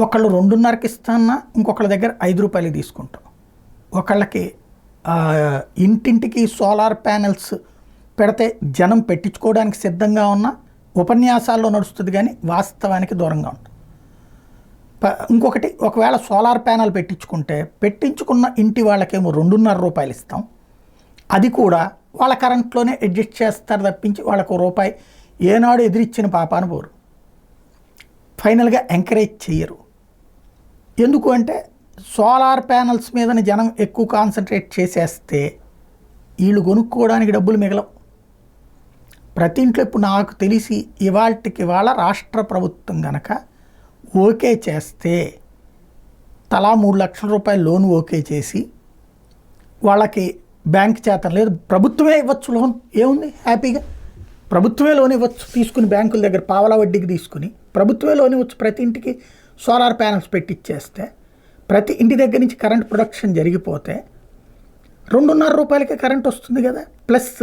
ఒకళ్ళు 2:30కి ఇస్తాన్నా ఇంకొకళ్ళ దగ్గర 5 రూపాయలకి తీసుకుంటాం. ఒకళ్ళకి ఇంటింటికి సోలార్ ప్యానెల్స్ పెడితే జనం పెట్టించుకోవడానికి సిద్ధంగా ఉన్న ఉపన్యాసాల్లో నడుస్తుంది కానీ వాస్తవానికి దూరంగా ఉంటుంది. ఇంకొకటి, ఒకవేళ సోలార్ ప్యానెల్ పెట్టించుకున్న ఇంటి వాళ్ళకేమో 2.5 రూపాయలు ఇస్తాం. అది కూడా వాళ్ళ కరెంట్లోనే అడ్జస్ట్ చేస్తారు తప్పించి వాళ్ళకు రూపాయి ఏనాడు ఎదిరిచ్చిన పాపాను పోరు. ఫైనల్గా ఎంకరేజ్ చెయ్యరు. ఎందుకు అంటే సోలార్ ప్యానల్స్ మీదని జనం ఎక్కువ కాన్సన్ట్రేట్ చేసేస్తే వీళ్ళు కొనుక్కోవడానికి డబ్బులు మిగలవు. ప్రతి ఇంట్లో ఇప్పుడు నాకు తెలిసి ఇవాళ రాష్ట్ర ప్రభుత్వం కనుక ఓకే చేస్తే తలా 3 లక్షల రూపాయలు లోన్ ఓకే చేసి వాళ్ళకి బ్యాంక్ చేత లేదు ప్రభుత్వమే ఇవ్వచ్చు లోన్, ఏముంది హ్యాపీగా ప్రభుత్వమే లోన్ ఇవ్వచ్చు. తీసుకుని బ్యాంకుల దగ్గర పావలా వడ్డీకి తీసుకుని ప్రభుత్వమే లోన్ ఇవ్వచ్చు. ప్రతి ఇంటికి సోలార్ ప్యానల్స్ పెట్టిచ్చేస్తే ప్రతి ఇంటి దగ్గర నుంచి కరెంట్ ప్రొడక్షన్ జరిగిపోతే 2.5 రూపాయలకే కరెంట్ వస్తుంది కదా. ప్లస్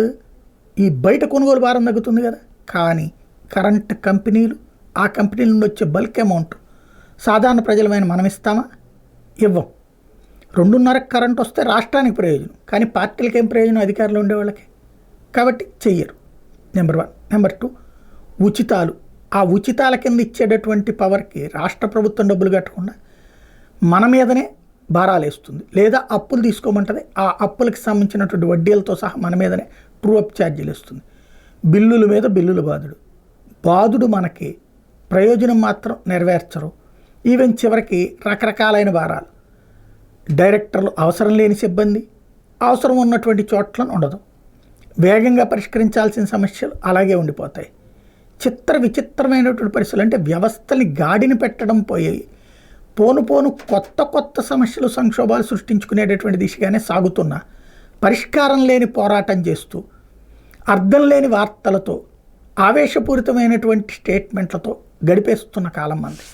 ఈ బయట కొనుగోలు భారం తగ్గుతుంది కదా. కానీ కరెంట్ కంపెనీలు, ఆ కంపెనీల నుండి వచ్చే బల్క్ అమౌంట్ సాధారణ ప్రజలమైన మనం ఇస్తామా? ఇవ్వం. 2.5 కరెంట్ వస్తే రాష్ట్రానికి ప్రయోజనం, కానీ పార్టీలకి ఏం ప్రయోజనం? అధికారులు ఉండేవాళ్ళకి. కాబట్టి చెయ్యరు. నెంబర్ 1. నెంబర్ 2, ఉచితాలు. ఆ ఉచితాల కింద ఇచ్చేటటువంటి పవర్కి రాష్ట్ర ప్రభుత్వం డబ్బులు కట్టకుండా మన మీదనే భారాలు వేస్తుంది, లేదా అప్పులు తీసుకోమంటుంది. ఆ అప్పులకి సంబంధించినటువంటి వడ్డీలతో సహా మన మీదనే ట్రూ అప్ ఛార్జీలు ఇస్తుంది. బిల్లుల మీద బిల్లులు బాదుడు మనకి ప్రయోజనం మాత్రం నెరవేర్చరు. ఈవెన్ చివరికి రకరకాలైన భారాలు. డైరెక్టర్లు అవసరం లేని సిబ్బంది, అవసరం ఉన్నటువంటి చోట్లను ఉండదు. వేగంగా పరిష్కరించాల్సిన సమస్యలు అలాగే ఉండిపోతాయి. విచిత్రమైనటువంటి పరిస్థితులు. అంటే వ్యవస్థని గాడిని పెట్టడం పోయాయి. పోను కొత్త సమస్యలు, సంక్షోభాలు సృష్టించుకునేటటువంటి దిశగానే సాగుతున్న, పరిష్కారం లేని పోరాటం చేస్తూ, అర్థం లేని వార్తలతో, ఆవేశపూరితమైనటువంటి స్టేట్మెంట్లతో గడిపేస్తున్న కాలం మంది.